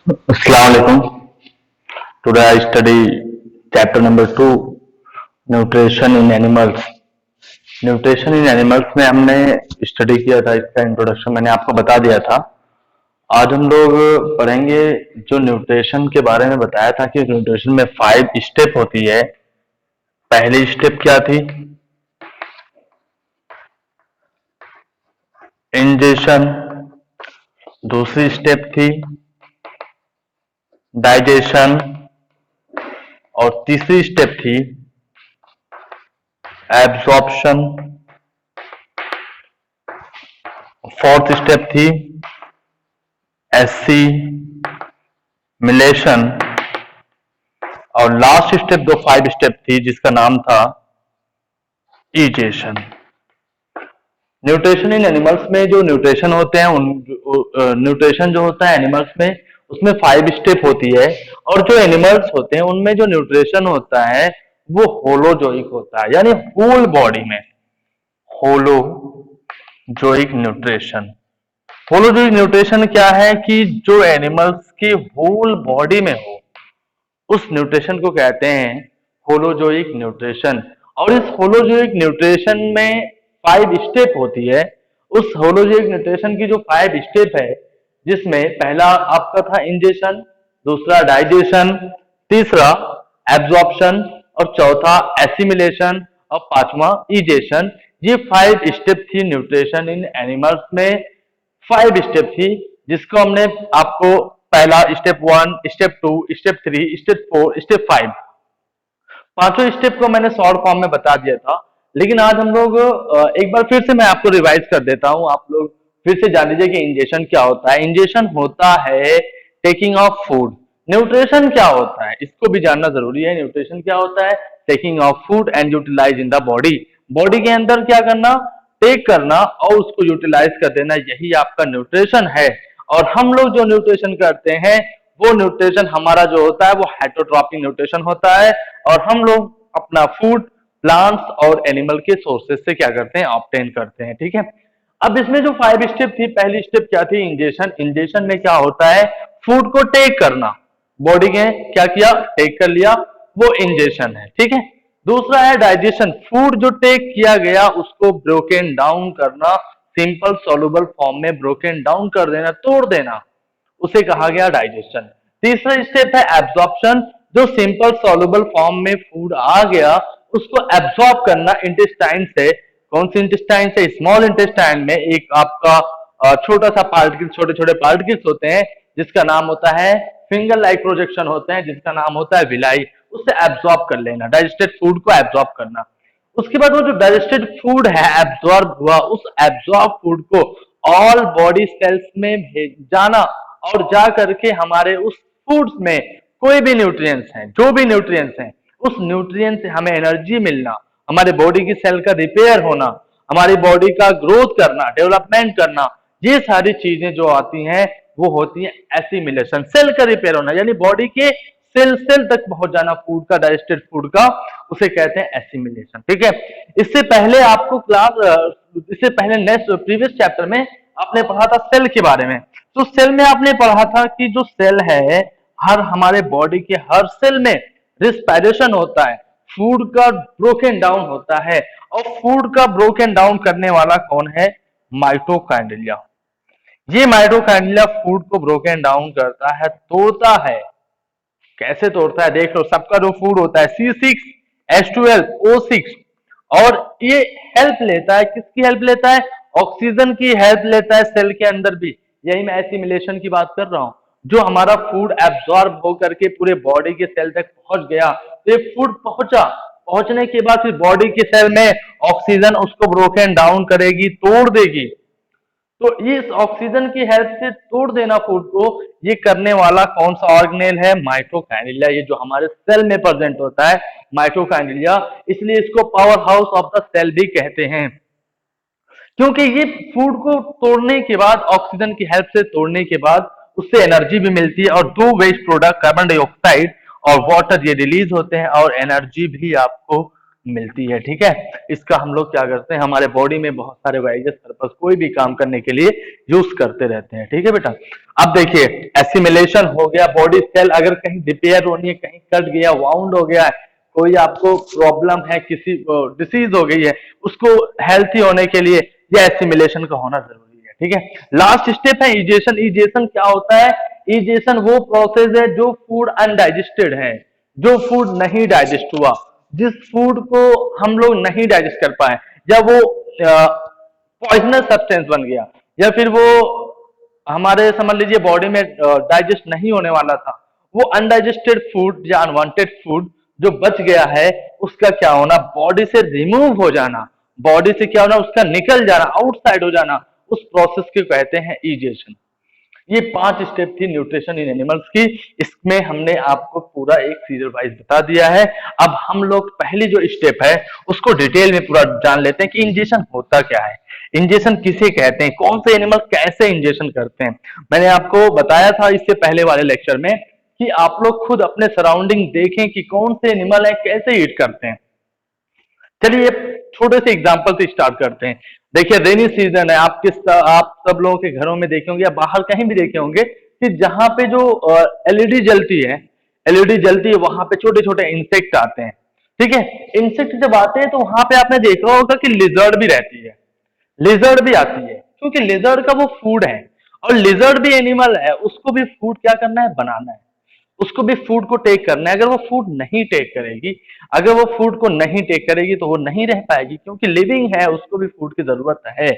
Assalamu alaikum. Today I study chapter number 2, nutrition in animals. Nutrition in animals में हमने study किया था, इसका इंट्रोडक्शन मैंने आपको बता दिया था। आज हम लोग पढ़ेंगे जो न्यूट्रिशन के बारे में बताया था कि न्यूट्रिशन में 5 स्टेप होती है। पहली स्टेप क्या थी? इंजेशन। दूसरी स्टेप थी डाइजेशन और तीसरी स्टेप थी एब्जॉर्प्शन। फोर्थ स्टेप थी एसिमिलेशन और लास्ट स्टेप जो 5 स्टेप थी जिसका नाम था इजेशन। न्यूट्रिशन इन एनिमल्स में जो न्यूट्रिशन होते हैं न्यूट्रिशन जो होता है एनिमल्स में उसमें 5 स्टेप होती है और जो एनिमल्स होते हैं उनमें जो न्यूट्रिशन होता है वो होलोजोइक होता है, यानी होल बॉडी में होलोजोइक न्यूट्रिशन। होलोजोइक न्यूट्रिशन क्या है कि जो एनिमल्स की होल बॉडी में हो उस न्यूट्रिशन को कहते हैं होलोजोइक न्यूट्रिशन। और इस होलोजोइक न्यूट्रिशन में 5 स्टेप होती है। उस होलोजोइक न्यूट्रिशन की जो 5 स्टेप है जिसमें पहला आपका था इंजेशन, दूसरा डाइजेशन, तीसरा एब्जॉर्प्शन और चौथा एसिमिलेशन और पांचवा इजेशन। ये 5 स्टेप थी न्यूट्रिशन इन एनिमल्स में। 5 स्टेप थी जिसको हमने आपको पहला step 1, step 2, step 3, step 4, step 5 पांचों स्टेप को मैंने शॉर्ट फॉर्म में बता दिया था। लेकिन आज हम लोग एक बार फिर से मैं आपको रिवाइज कर देता हूं, आप लोग फिर से जान लीजिए कि इंजेशन क्या होता है। इंजेशन होता है टेकिंग ऑफ फूड। न्यूट्रिशन क्या होता है इसको भी जानना जरूरी है। न्यूट्रिशन क्या होता है? Taking of food and utilize in the body. Body के अंदर क्या करना? टेक करना और उसको यूटिलाइज कर देना, यही आपका न्यूट्रिशन है। और हम लोग जो न्यूट्रिशन करते हैं वो न्यूट्रिशन हमारा जो होता है वो हेटरोट्रॉपिक न्यूट्रिशन होता है और हम लोग अपना फूड प्लांट्स और एनिमल के सोर्सेज से क्या करते हैं? ऑब्टेन करते हैं। ठीक है। अब इसमें जो 5 स्टेप थी, पहली स्टेप क्या थी? इंजेशन। इंजेशन में क्या होता है? फूड को टेक करना। बॉडी ने क्या किया? टेक कर लिया, वो इंजेशन है। ठीक है। दूसरा है डाइजेशन। फूड जो टेक किया गया उसको ब्रोकन डाउन करना, सिंपल सॉल्युबल फॉर्म में ब्रोकन डाउन कर देना, तोड़ देना, उसे कहा गया डाइजेशन। तीसरा स्टेप है एब्जॉर्प्शन। जो सिंपल सॉल्युबल फॉर्म में फूड आ गया उसको एब्जॉर्ब करना इंटेस्टाइन से। कौन सी इंटेस्टाइन से? स्मॉल इंटेस्टाइन में एक आपका छोटा सा पार्टिकल, छोटे छोटे पार्टिकल्स होते हैं जिसका नाम होता है फिंगर लाइक प्रोजेक्शन होते हैं जिसका नाम होता है विलाई। उससे एब्जॉर्ब कर लेना, डाइजेस्टेड फूड को एब्जॉर्ब करना। उसके बाद वो जो डाइजेस्टेड फूड है एब्जॉर्ब हुआ, उस एब्जॉर्ब फूड को ऑल बॉडी सेल्स में भेज जाना और जा करके हमारे उस फूड्स में कोई भी न्यूट्रिएंट्स हैं, जो भी न्यूट्रिएंट्स हैं, उस न्यूट्रिएंट से हमें एनर्जी मिलना, हमारे बॉडी की सेल का रिपेयर होना, हमारी बॉडी का ग्रोथ करना, डेवलपमेंट करना, ये सारी चीजें जो आती हैं वो होती है एसिमिलेशन। सेल का रिपेयर होना यानी बॉडी के सेल सेल तक पहुंच जाना फूड का, डाइजेस्टेड फूड का, उसे कहते हैं एसिमिलेशन। ठीक है। इससे पहले आपको इससे पहले नेक्स्ट प्रीवियस चैप्टर में आपने पढ़ा था सेल के बारे में। तो सेल में आपने पढ़ा था कि जो सेल है हर हमारे बॉडी के हर सेल में रिस्पायरेशन होता है, फूड का ब्रोकन डाउन होता है। और फूड का ब्रोकन डाउन करने वाला कौन है? माइटोकांड्रिया। ये माइटोकांड्रिया फूड को ब्रोकन डाउन करता है, तोड़ता है। कैसे तोड़ता है देख लो। सबका जो फूड होता है C6H12O6 और ये हेल्प लेता है, किसकी हेल्प लेता है? ऑक्सीजन की हेल्प लेता है सेल के अंदर भी। यही मैं एसिमिलेशन की बात कर रहा हूं। जो हमारा फूड एब्जॉर्ब होकर के पूरे बॉडी के सेल तक पहुंच गया, तो ये फूड पहुंचा, पहुंचने के बाद फिर बॉडी के सेल में ऑक्सीजन उसको ब्रोकन डाउन करेगी, तोड़ देगी। तो इस ऑक्सीजन की हेल्प से तोड़ देना फूड को, ये करने वाला कौन सा ऑर्गेनेल है? माइटोकांड्रिया। ये जो हमारे सेल में प्रेजेंट होता है माइटोकांड्रिया, इसलिए इसको power house of the cell भी कहते हैं। क्योंकि ये फूड को तोड़ने के बाद, ऑक्सीजन की हेल्प से तोड़ने के बाद उससे एनर्जी भी मिलती है और दो वेस्ट प्रोडक्ट कार्बन डाइऑक्साइड और वाटर ये रिलीज होते हैं और एनर्जी भी आपको मिलती है। ठीक है, इसका हम लोग क्या करते हैं, हमारे बॉडी में बहुत सारे वाइजेस पर्पस कोई भी काम करने के लिए यूज करते रहते हैं। ठीक है बेटा, अब देखिए एसिमिलेशन हो गया, बॉडी सेल अगर कहीं रिपेयर होनी है, कहीं कट गया, वाउंड हो गया है, कोई आपको प्रॉब्लम है, किसी डिसीज हो गई है, उसको हेल्थी होने के लिए ये एसिमिलेशन का होना जरूरी है। ठीक है, लास्ट स्टेप है इजेशन। इजेशन क्या होता है? इजेशन वो प्रोसेस है जो फूड अनडाइजेस्टेड है, जो फूड नहीं डाइजेस्ट हुआ, जिस फूड को हम लोग नहीं डाइजेस्ट कर पाए, या वो पॉइजनस सब्सटेंस बन गया, या फिर वो हमारे समझ लीजिए बॉडी में डाइजेस्ट नहीं होने वाला था, वो अनडाइजेस्टेड फूड या अनवांटेड फूड जो बच गया है, उसका क्या होना, बॉडी से रिमूव हो जाना, बॉडी से क्या होना, उसका निकल जाना, आउटसाइड हो जाना, उस प्रोसेस को कहते हैं इजेशन। ये 5 स्टेप थी न्यूट्रिशन इन एनिमल्स की, इसमें हमने आपको पूरा एक सीरियल वाइज बता दिया है। अब हम लोग पहली जो स्टेप है उसको डिटेल में पूरा जान लेते हैं कि इंजेक्शन होता क्या है, इंजेक्शन किसे कहते हैं, कौन से एनिमल कैसे इंजेक्शन करते हैं। मैंने आपको बताया था इससे पहले वाले लेक्चर में कि आप लोग खुद अपने सराउंडिंग देखें कि कौन से एनिमल है, कैसे ईट करते हैं। चलिए छोटे से एग्जांपल से स्टार्ट करते हैं। देखिए रेनी सीजन है, आप सब लोगों के घरों में देखे होंगे या बाहर कहीं भी देखे होंगे कि जहां पे जो एलईडी जलती है, एलईडी जलती है, वहां पे छोटे छोटे इंसेक्ट आते हैं। ठीक है, इंसेक्ट जब आते हैं तो वहां पे आपने देखा होगा कि लिजर्ड भी रहती है, लिजर्ड भी आती है, क्योंकि लिजर्ड का वो फूड है, और लिजर्ड भी एनिमल है, उसको भी फूड क्या करना है, बनाना है, उसको भी फूड को टेक करना है। अगर वो फूड नहीं टेक करेगी, अगर वो फूड को नहीं टेक करेगी तो वो नहीं रह पाएगी, क्योंकि लिविंग है, उसको भी फूड की जरूरत है।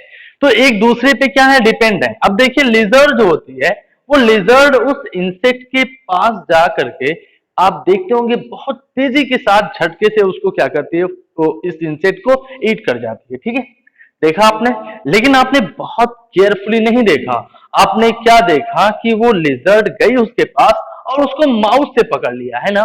तो एक दूसरे पे क्या है, डिपेंड है। अब देखिए लिजर्ड जो होती है, वो लिजर्ड उस इंसेक्ट के पास जा करके आप देखते होंगे बहुत तेजी के साथ झटके से उसको क्या करती है, तो इस इंसेक्ट को ईट कर जाती है। ठीक है, देखा आपने, लेकिन आपने बहुत केयरफुली नहीं देखा। आपने क्या देखा कि वो लिजर्ड गई उसके पास और उसको माउस से पकड़ लिया, है ना,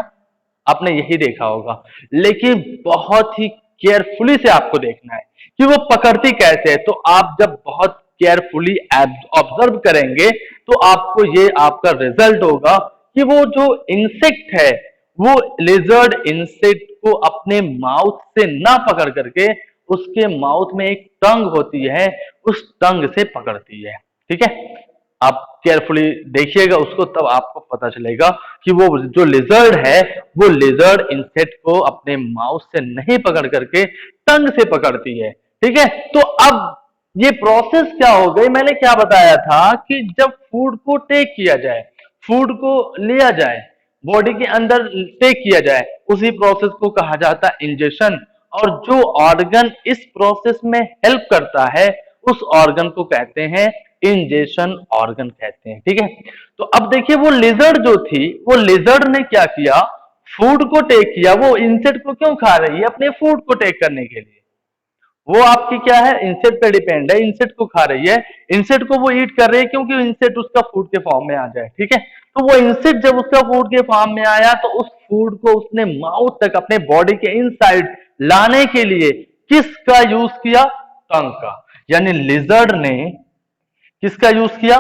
आपने यही देखा होगा। लेकिन बहुत ही केयरफुली से आपको देखना है कि वो पकड़ती कैसे है। तो आप जब बहुत केयरफुली ऑब्जर्व करेंगे तो आपको ये आपका रिजल्ट होगा कि वो जो इंसेक्ट है, वो लिजर्ड इंसेक्ट को अपने माउथ से ना पकड़ करके उसके माउथ में एक टंग होती है, उस टंग से पकड़ती है। ठीक है, आप केयरफुली देखिएगा उसको, तब आपको पता चलेगा कि वो जो लिजर्ड है, वो लिजर्ड इंसेक्ट को अपने माउथ से नहीं पकड़ करके टंग से पकड़ती है। ठीक है, तो अब ये प्रोसेस क्या हो गई, मैंने क्या बताया था कि जब फूड को टेक किया जाए, फूड को लिया जाए, बॉडी के अंदर टेक किया जाए, उसी प्रोसेस को कहा जाता है इंजेक्शन। और जो ऑर्गन इस प्रोसेस में हेल्प करता है, उस ऑर्गन को कहते हैं इंजेक्शन ऑर्गन कहते हैं। ठीक है, तो अब देखिए वो लिजर्ड जो थी, वो लिजर्ड ने क्या किया, फूड को टेक किया। वो इंसेक्ट को क्यों खा रही है, अपने फूड को टेक करने के लिए। वो आपकी क्या है, इंसेक्ट पे डिपेंड है, इंसेक्ट को खा रही है, इंसेक्ट को वो ईट कर रही है, क्योंकि इंसेक्ट उसका फूड के फॉर्म में आ जाए। ठीक है, तो वो इंसेक्ट जब उसका फूड के फॉर्म में आया तो उस फूड को उसने माउथ तक अपने बॉडी के इनसाइड लाने के लिए किसका यूज किया, टंग का। यानी लिजर्ड ने किसका यूज किया,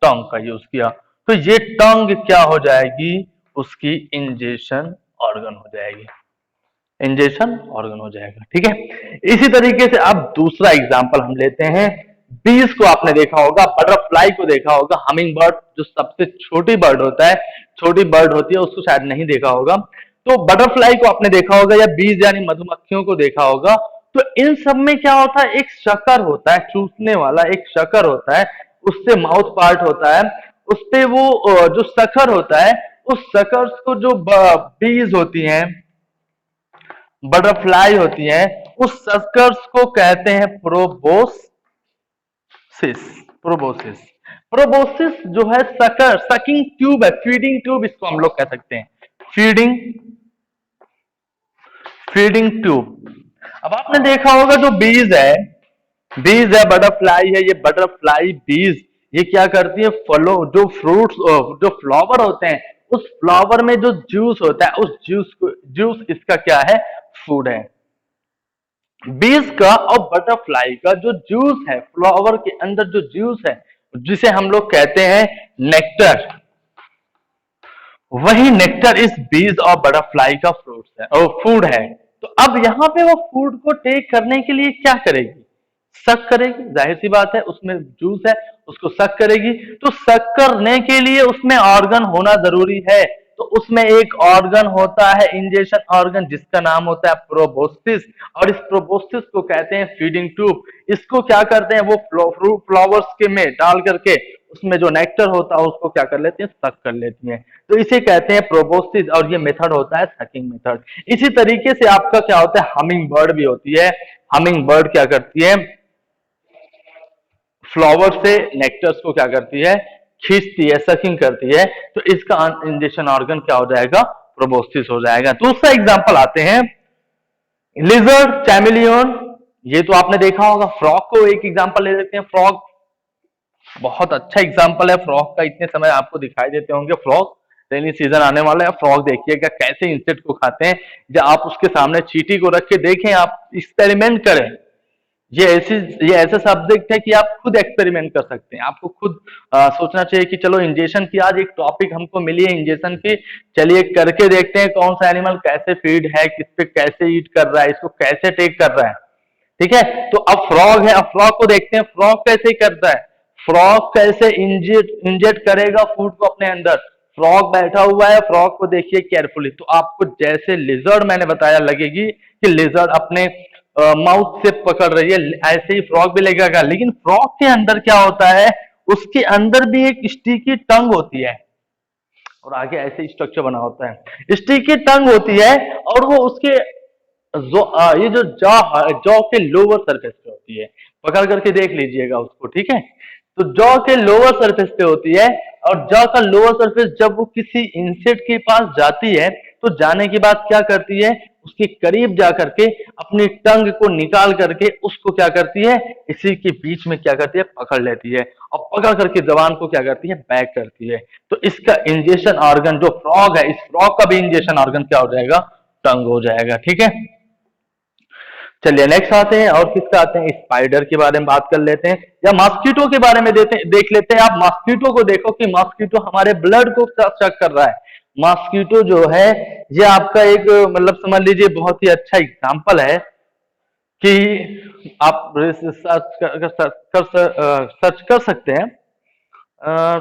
टंग का यूज किया। तो ये टंग क्या हो जाएगी, उसकी इंजेक्शन ऑर्गन हो जाएगी, इंजेक्शन ऑर्गन हो जाएगा। ठीक है, इसी तरीके से अब दूसरा एग्जांपल हम लेते हैं। बीज को आपने देखा होगा, बटरफ्लाई को देखा होगा, हमिंग बर्ड जो सबसे छोटी बर्ड होता है, छोटी बर्ड होती है, उसको शायद नहीं देखा होगा। तो बटरफ्लाई को आपने देखा होगा, या बीज यानी मधुमक्खियों को देखा होगा। तो इन सब में क्या होता है, एक शकर होता है, चूसने वाला एक शकर होता है, उससे माउथ पार्ट होता है, उससे वो जो शकर होता है, उस शकर को जो बीज होती हैं, बटरफ्लाई होती हैं, उस सकर्स को कहते हैं प्रोबोसिस। प्रोबोसिस, प्रोबोसिस जो है सकर, सकिंग ट्यूब है, फीडिंग ट्यूब इसको हम लोग कह सकते हैं, फीडिंग फीडिंग ट्यूब। अब आपने देखा होगा जो बीज है, बटरफ्लाई है, ये बटरफ्लाई बीज ये क्या करती है, फलों जो फ्रूट्स जो फ्लावर होते हैं, उस फ्लावर में जो जूस होता है, उस जूस इसका क्या है, फूड है। बीज का और बटरफ्लाई का जो जूस है, फ्लावर के अंदर जो जूस है, जिसे हम लोग कहते हैं नेक्टर, वही नेक्टर इस बीज और बटरफ्लाई का फ्रूट्स है और फूड है। तो अब यहाँ पे वो फूड को टेक करने के लिए क्या करेगी, सक करेगी, जाहिर सी बात है, उसमें जूस है, उसको सक करेगी। तो सक करने के लिए उसमें ऑर्गन होना जरूरी है। तो उसमें एक ऑर्गन होता है इंजेक्शन ऑर्गन, जिसका नाम होता है प्रोबोस्टिस, और इस प्रोबोस्टिस को कहते हैं फीडिंग ट्यूब। इसको क्या करते हैं, वो फ्रूट फ्लावर्स के में डाल करके उसमें जो नेक्टर होता है उसको क्या कर लेते हैं, सक कर लेती हैं। तो इसे कहते हैं प्रोबोस्टिस, और ये मेथड होता है सकिंग मेथड। इसी तरीके से आपका क्या होता है, हमिंग बर्ड भी होती है। हमिंग बर्ड क्या करती है, फ्लावर से नेक्टर्स को क्या करती है, खींचती है, सकिंग करती है। तो इसका इंजेक्शन ऑर्गन क्या हो जाएगा, प्रोबोस्टिस हो जाएगा। दूसरा एग्जांपल आते हैं, लिजर्ड, चैमिलियन, ये तो आपने देखा होगा। फ्रॉग को एक एग्जांपल ले लेते हैं। फ्रॉग बहुत अच्छा एग्जांपल है फ्रॉग का, इतने समय आपको दिखाई देते होंगे फ्रॉग। रेनी सीजन आने वाला है, फ्रॉग देखिएगा कैसे इंसेक्ट को खाते हैं। जब आप उसके सामने चींटी को रख के देखें, आप एक्सपेरिमेंट करें। ये ऐसा सब्जेक्ट है कि आप खुद एक्सपेरिमेंट कर सकते हैं। आपको खुद सोचना चाहिए कि चलो इंजेक्शन की आज एक टॉपिक हमको मिली है इंजेक्शन की, चलिए करके देखते हैं कौन सा एनिमल कैसे फीड है, किस पे कैसे ईट कर रहा है, इसको कैसे टेक कर रहा है। ठीक है, तो अब फ्रॉग है, अब फ्रॉग को देखते हैं फ्रॉग कैसे करता है। फ्रॉग कैसे इंजेक्ट करेगा फूड को अपने अंदर। फ्रॉग बैठा हुआ है, फ्रॉग को देखिए केयरफुली। तो आपको जैसे लिजर्ड मैंने बताया लगेगी कि लिजर्ड अपने माउथ से पकड़ रही है, ऐसे ही फ्रॉग भी लगेगा। लेकिन फ्रॉग के अंदर क्या होता है, उसके अंदर भी एक स्टिकी टंग होती है, और आगे ऐसे स्ट्रक्चर बना होता है, स्टिकी टंग होती है। और वो उसके ये जो जॉ के लोअर सरफेस पे होती है, पकड़ करके देख लीजिएगा उसको, ठीक है। तो जॉ के लोअर सरफेस पे होती है, और जॉ का लोअर सरफेस जब वो किसी इंसेक्ट के पास जाती है, तो जाने के बाद क्या करती है, उसके करीब जा करके अपनी टंग को निकाल करके उसको क्या करती है, इसी के बीच में क्या करती है, पकड़ लेती है, और पकड़ करके जबान को क्या करती है, बैक करती है। तो इसका इंजेक्शन ऑर्गन जो फ्रॉग है, इस फ्रॉग का भी इंजेक्शन ऑर्गन क्या हो जाएगा, टंग हो जाएगा। ठीक है, चलिए नेक्स्ट आते हैं, और किसका आते हैं, स्पाइडर के बारे में बात कर लेते हैं, या मॉस्किटो के बारे में देख लेते हैं। आप मॉस्किटो को देखो कि मॉस्किटो हमारे ब्लड को चेक कर रहा है। मॉस्किटो जो है ये आपका एक मतलब समझ लीजिए बहुत ही अच्छा एग्जांपल है कि आप सर्च कर सकते हैं।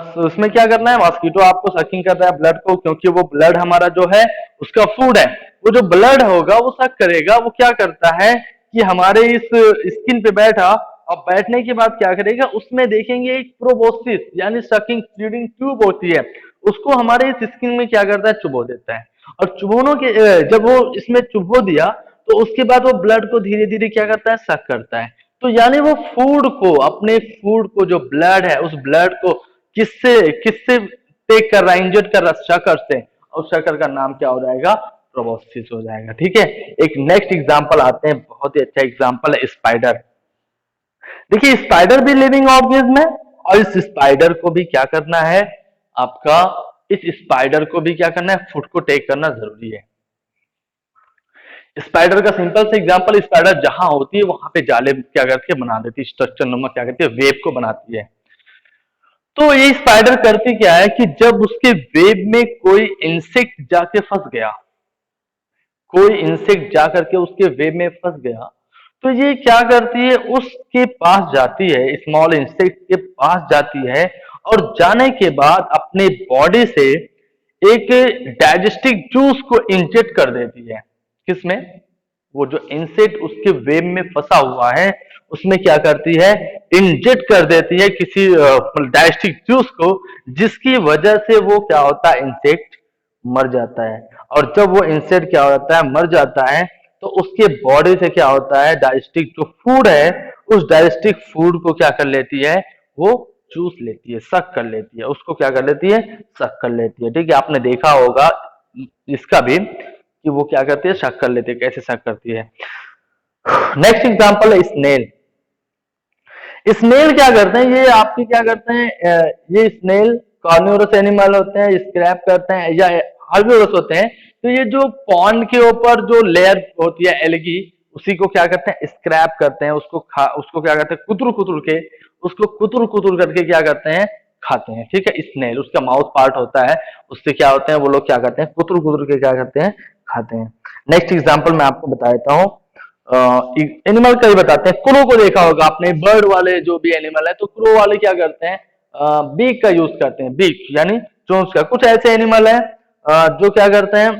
तो उसमें क्या करना है, मॉस्किटो आपको सकिंग कर रहा है ब्लड को, क्योंकि वो ब्लड हमारा जो है उसका फूड है। वो जो ब्लड होगा वो सक करेगा, वो क्या करता है कि हमारे इस स्किन पे बैठा, और बैठने के बाद क्या करेगा, उसमें देखेंगे एक प्रोबोसिस यानी सकिंग फीडिंग ट्यूब होती है, उसको हमारे इस स्किन में क्या करता है, चुबो देता है। और चुभोनों के जब वो इसमें चुभो दिया, तो उसके बाद वो ब्लड को धीरे धीरे क्या करता है, सक करता है। तो यानी वो फूड को, अपने फूड को, जो ब्लड है उस ब्लड को किससे किससे टेक कर रहा है, इंजेक्ट कर रहा है, शकर से, और शकर का नाम क्या हो जाएगा, प्रोबोसिस हो जाएगा। ठीक है, एक नेक्स्ट एग्जांपल आते हैं, बहुत ही अच्छा एग्जांपल है स्पाइडर। देखिए स्पाइडर भी लिविंग ऑर्गेनिज्म है, और इस स्पाइडर को भी क्या करना है, आपका इस स्पाइडर को भी क्या करना है, फूड को टेक करना जरूरी है। स्पाइडर का सिंपल से एग्जांपल, स्पाइडर जहां होती है वहां पे जाले क्या करती है, बना देती है, स्ट्रक्चर नुमा क्या करती है, वेब को बनाती है। तो ये स्पाइडर करती क्या है कि जब उसके वेब में कोई इंसेक्ट जाके फंस गया, कोई इंसेक्ट जाकर के उसके वेब में फंस गया, तो ये क्या करती है, उसके पास जाती है, स्मॉल इंसेक्ट के पास जाती है, और जाने के बाद अपने बॉडी से एक डाइजेस्टिक जूस को इंजेक्ट कर देती है। किसमें, वो जो इंसेक्ट उसके वेब में फंसा हुआ है उसमें क्या करती है, इंजेक्ट कर देती है किसी डाइजेस्टिक जूस को, जिसकी वजह से वो क्या होता है, इंसेक्ट मर जाता है। और जब वो इंसेक्ट क्या होता है, मर जाता है, तो उसके बॉडी से क्या होता है, डाइजेस्टिक जो फूड है, उस डाइजेस्टिक फूड को क्या कर लेती है, वो चूस लेती है, सक कर लेती है, उसको क्या कर लेती है, सक कर लेती है। ठीक है, आपने देखा होगा इसका भी कि वो क्या करती है, शक कर लेती है, कैसे शक करती है। नेक्स्ट एग्जांपल है स्नेल। स्नेल क्या करते हैं, ये आपके क्या करते हैं, ये स्नेल कार्निवोरस एनिमल होते हैं, स्क्रैप करते हैं या हर्बिवोरस होते हैं। तो ये जो पॉन्ड के ऊपर जो लेयर होती है एल्गी, उसी को क्या करते हैं, स्क्रैप करते हैं, उसको क्या करते हैं, कुतुर कुतुर के, उसको कुतुर कुतुर करके क्या करते हैं, खाते हैं। ठीक है, स्नेल उसका माउथ पार्ट होता है, उससे क्या होते हैं वो लोग क्या करते हैं, कुतुर कुतुर के क्या करते हैं, खाते हैं। नेक्स्ट एग्जांपल मैं आपको बता देता हूँ, एनिमल का ही बताते हैं। क्रो को देखा होगा आपने, बर्ड वाले जो भी एनिमल है, तो क्रो वाले क्या करते हैं, बीक का यूज करते हैं, बीक यानी चोंच का। कुछ ऐसे एनिमल है जो क्या करते हैं,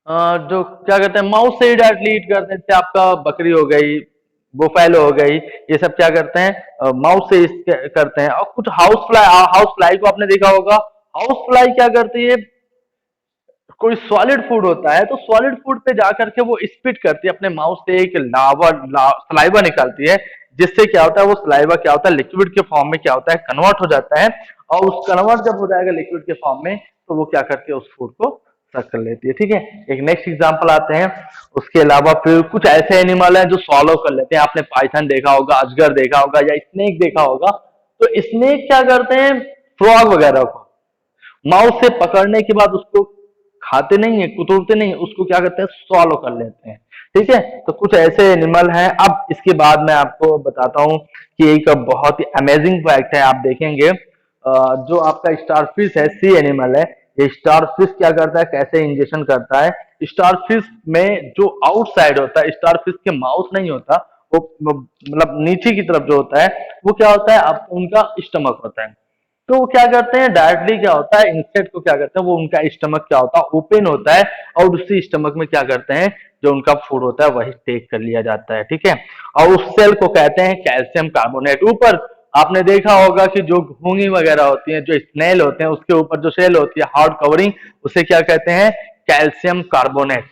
जो क्या कहते हैं, माउस से ही डायरेक्टली ईट करते हैं। जैसे आपका बकरी हो गई, बुफैलो हो गई, ये सब क्या करते हैं, माउस से करते हैं। और कुछ हाउस फ्लाई को आपने देखा होगा। हाउस फ्लाई क्या करती है, कोई सॉलिड फूड होता है तो सॉलिड फूड पे जाकर के वो स्पिट करती है, अपने माउथ से एक सलाइवा निकालती है, जिससे क्या होता है, वो सलाइवा क्या होता है, लिक्विड के फॉर्म में क्या होता है, कन्वर्ट हो जाता है। और उस कन्वर्ट जब हो जाएगा लिक्विड के फॉर्म में, तो वो क्या करती है, उस फूड को सक कर लेती है। ठीक है, एक नेक्स्ट एग्जांपल आते हैं। उसके अलावा फिर कुछ ऐसे एनिमल हैं जो सॉलो कर लेते हैं। आपने पाइथन देखा होगा, अजगर देखा होगा, या स्नेक देखा होगा। तो स्नेक क्या करते हैं, फ्रॉग वगैरह को माउथ से पकड़ने के बाद उसको खाते नहीं है, कुतरते नहीं है, उसको क्या करते हैं, सॉलो कर लेते हैं। ठीक है, तो कुछ ऐसे एनिमल हैं। अब इसके बाद मैं आपको बताता हूँ कि एक बहुत ही अमेजिंग फैक्ट है, आप देखेंगे जो आपका स्टारफिश है, सी एनिमल है। ये स्टारफिश क्या करता है, कैसे इंजेक्शन करता है। स्टारफिश में जो आउटसाइड होता है, स्टारफिश के माउथ नहीं होता, वो मतलब नीचे की तरफ जो होता है, वो क्या होता है, अब उनका स्टमक होता है। तो वो क्या करते हैं, डायरेक्टली क्या होता है, इंसेक्ट को क्या करते हैं, वो उनका स्टमक क्या होता है, ओपन होता है, और उसी स्टमक में क्या करते हैं, जो उनका फूड होता है वही टेक कर लिया जाता है। ठीक है, और उस सेल को कहते हैं कैल्शियम कार्बोनेट। ऊपर आपने देखा होगा कि जो घोंगी वगैरह होती है, जो स्नेल होते हैं, उसके ऊपर जो सेल होती है, हार्ड कवरिंग, उसे क्या कहते हैं, calcium carbonate,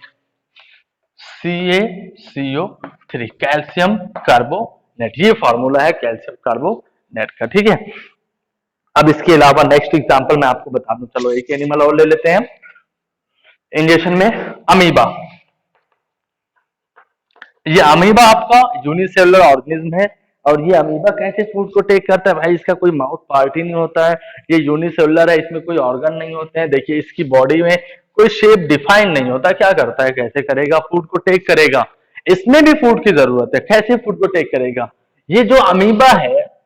CaCO3, calcium carbonate. ये फॉर्मूला है कैल्शियम कार्बोनेट का। ठीक है, अब इसके अलावा नेक्स्ट एग्जांपल मैं आपको बता दूं, चलो एक एनिमल और ले लेते हैं इंजेक्शन में, अमीबा। ये अमीबा आपका यूनिसेलुलर ऑर्गेनिज्म है, और ये अमीबा कैसे फूड को टेक करता है, भाई इसका कोई माउथ पार्ट ही नहीं होता है, ये यूनिसेलुलर है, इसमें कोई ऑर्गन नहीं होते हैं। देखिए इसकी बॉडी में कोई शेप डिफाइन नहीं होता, क्या करता है, कैसे करेगा, फूड को टेक करेगा। इसमें भी फूड की जरूरत है, कैसे फूड को टेक करेगा। ये जो अमीबा है,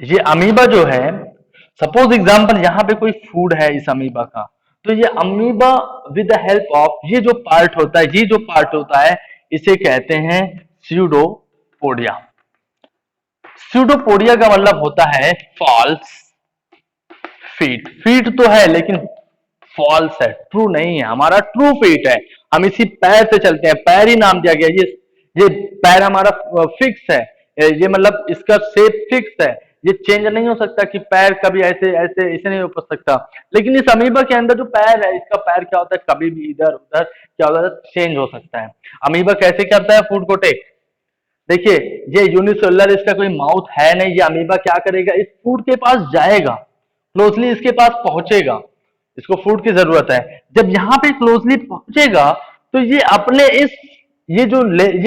ये अमीबा जो है, सपोज एग्जांपल यहाँ पे कोई फूड है इस अमीबा का, तो ये amoeba with the help of, ये जो पार्ट होता है, ये जो पार्ट होता है, इसे कहते हैं स्यूडोपोडिया। स्यूडोपोडिया का मतलब होता है फॉल्स फीट। फीट तो है लेकिन फॉल्स है, ट्रू नहीं है। हमारा ट्रू फीट है, हम इसी पैर से चलते हैं, पैर ही नाम दिया गया। ये पैर हमारा फिक्स है, ये मतलब इसका शेप फिक्स है, ये चेंज नहीं हो सकता कि पैर कभी ऐसे ऐसे ऐसे नहीं हो सकता। लेकिन इस अमीबा के अंदर जो पैर है, इसका पैर क्या होता है, कभी भी इधर उधर क्या होता है, चेंज हो सकता है। अमीबा कैसे करता है फूड को टेक, देखिए ये यूनिसेलुलर, इसका कोई माउथ है नहीं। ये अमीबा क्या करेगा, इस फूड के पास जाएगा, क्लोजली इसके पास पहुंचेगा, इसको फूड की जरूरत है। जब यहाँ पे क्लोजली पहुंचेगा, तो ये अपने इस ये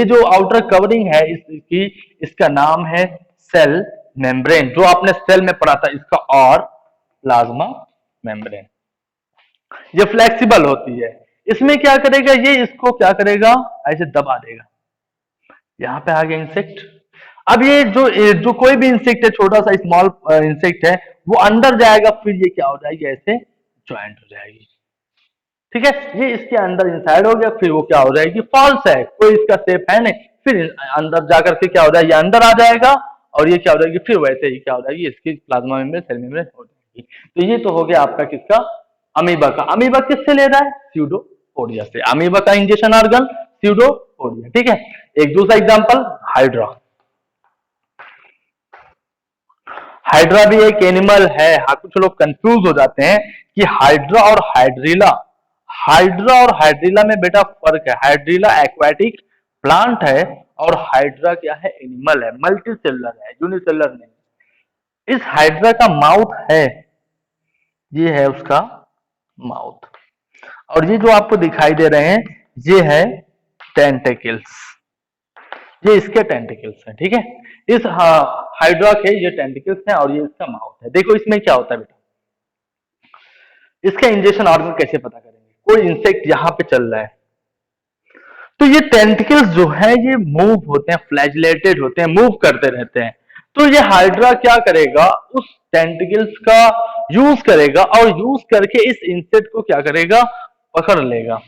जो आउटर कवरिंग है इसकी, इसका नाम है सेल मेम्ब्रेन, जो आपने सेल में पढ़ा था इसका, और प्लाज्मा मेम्ब्रेन। ये फ्लेक्सिबल होती है, इसमें क्या करेगा, ये इसको क्या करेगा, ऐसे दबा देगा। यहाँ पे आ गया इंसेक्ट। अब ये जो कोई भी इंसेक्ट है, छोटा सा स्मॉल इंसेक्ट है, वो अंदर जाएगा, फिर ये क्या हो जाएगी, ऐसे ज्वाइंट हो जाएगी। ठीक है, ये इसके अंदर इंसाइड हो गया, फिर वो क्या हो जाएगी, फॉल्स है, कोई इसका शेप है नहीं। फिर अंदर जाकर के क्या हो जाएगी, अंदर आ जाएगा, और ये क्या हो जाएगी, फिर वैसे ही क्या हो जाएगी, इसकी प्लाज्मा मेम्ब्रेन, सेल मेम्ब्रेन हो जाएगी। तो ये तो हो गया आपका किसका, अमीबा का। अमीबा किससे ले रहा है, स्यूडोपोडिया से। अमीबा का इंजेक्शन ऑर्गन स्यूडोपोडिया। ठीक है, एक दूसरा एग्जांपल, हाइड्रा। हाइड्रा भी एक एनिमल है। हाँ, कुछ लोग कंफ्यूज हो जाते हैं कि हाइड्रा और हाइड्रीला, हाइड्रा और हाइड्रीला में बेटा फर्क है। हाइड्रीला एक्वाटिक प्लांट है, और हाइड्रा क्या है, एनिमल है, मल्टी सेलुलर है, यूनिसेलुलर नहीं। इस हाइड्रा का माउथ है, ये है उसका माउथ, और ये जो आपको दिखाई दे रहे हैं, ये है टेंटिकल्स, ये इसके टेंटिकल्स हैं। ठीक है, इस हाइड्रा के ये टेंटिकल्स हैं, और ये इसका माउथ है। देखो इसमें क्या होता है बेटा, इसका इंजेक्शन ऑर्गन कैसे पता करेंगे, कोई इंसेक्ट यहाँ पे चल रहा है, तो ये टेंटिकल्स जो है ये मूव होते हैं, फ्लैजिलेटेड होते हैं, मूव करते रहते हैं। तो ये हाइड्रा क्या करेगा, उस टेंटिकल्स का यूज करेगा और यूज करके इस इंसेक्ट को क्या करेगा, पकड़ लेगा।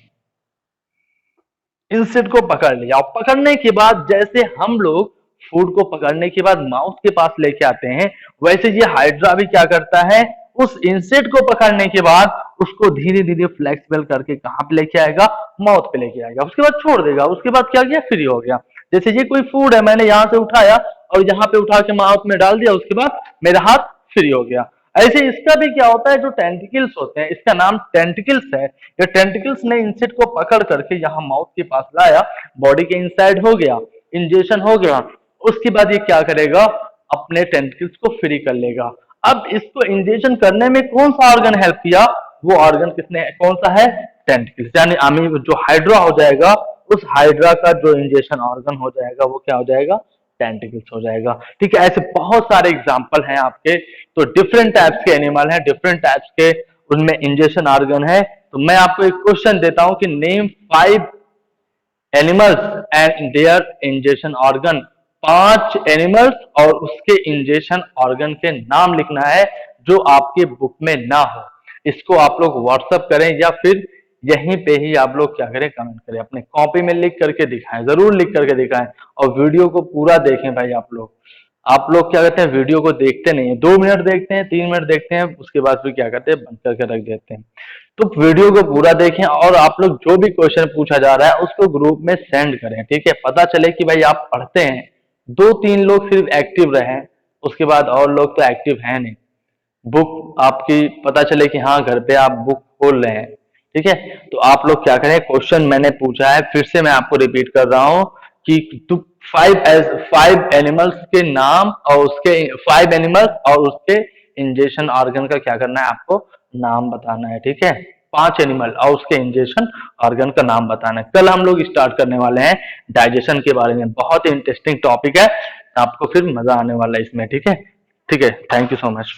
इंसेक्ट को पकड़ लिया और पकड़ने के बाद जैसे हम लोग फूड को पकड़ने के बाद माउथ के पास लेके आते हैं, वैसे ये हाइड्रा भी क्या करता है, उस इंसेक्ट को पकड़ने के बाद उसको धीरे धीरे फ्लेक्सिबल करके कहां पे लेके आएगा, माउथ पे लेके आएगा, उसके बाद छोड़ देगा, उसके बाद क्या किया, फ्री हो गया। जैसे ये कोई फूड है, मैंने यहाँ से उठाया और यहाँ पे उठा के माउथ में डाल दिया, उसके बाद मेरा हाथ फ्री हो गया। ऐसे इसका भी क्या होता है, जो टेंटिकल्स होते हैं, इसका नाम टेंटिकल्स है, ये टेंटिकल्स ने इंसेक्ट को पकड़ करके यहाँ माउथ के पास लाया, बॉडी के इनसाइड हो गया, इंजेक्शन हो गया, उसके बाद ये क्या करेगा, अपने टेंटिकल्स को फ्री कर लेगा। अब इसको इंजेक्शन करने में कौन सा ऑर्गन हेल्प किया, वो ऑर्गन किसने, कौन सा है, टेंटिकल्स, यानी आमी जो हाइड्रा हो जाएगा, उस हाइड्रा का जो इंजेक्शन ऑर्गन हो जाएगा वो क्या हो जाएगा, टेंटिकल्स हो जाएगा। ठीक है, ऐसे बहुत सारे एग्जांपल हैं आपके। तो डिफरेंट टाइप्स के एनिमल हैं, डिफरेंट टाइप्स के उनमें इंजेक्शन ऑर्गन है। तो मैं आपको एक क्वेश्चन देता हूं कि name 5 animals and their injection organ. 5 animals और उसके इंजेक्शन ऑर्गन के नाम लिखना है जो आपके बुक में ना हो। इसको आप लोग व्हाट्सएप करें या फिर यहीं पे ही आप लोग क्या करें, कमेंट करें, अपने कॉपी में लिख करके दिखाएं, जरूर लिख करके दिखाएं और वीडियो को पूरा देखें भाई। आप लोग क्या करते हैं, वीडियो को देखते नहीं है, 2 मिनट देखते हैं, 3 मिनट देखते हैं, उसके बाद फिर क्या करते हैं, बंद करके रख देते हैं। तो वीडियो को पूरा देखें और आप लोग जो भी क्वेश्चन पूछा जा रहा है उसको ग्रुप में सेंड करें, ठीक है, पता चले कि भाई आप पढ़ते हैं। 2-3 लोग सिर्फ एक्टिव रहे, उसके बाद और लोग तो एक्टिव है नहीं, बुक आपकी पता चले कि हाँ घर पे आप बुक खोल रहे हैं, ठीक है। तो आप लोग क्या करें, क्वेश्चन मैंने पूछा है, फिर से मैं आपको रिपीट कर रहा हूं कि 5 एनिमल्स के नाम और उसके 5 एनिमल्स और उसके इंजेक्शन ऑर्गन का क्या करना है, आपको नाम बताना है, ठीक है। 5 एनिमल और उसके इंजेक्शन ऑर्गन का नाम बताना है। कल हम लोग स्टार्ट करने वाले हैं डाइजेशन के बारे में, बहुत ही इंटरेस्टिंग टॉपिक है, आपको फिर मजा आने वाला है इसमें, ठीक है। ठीक है, थैंक यू सो मच।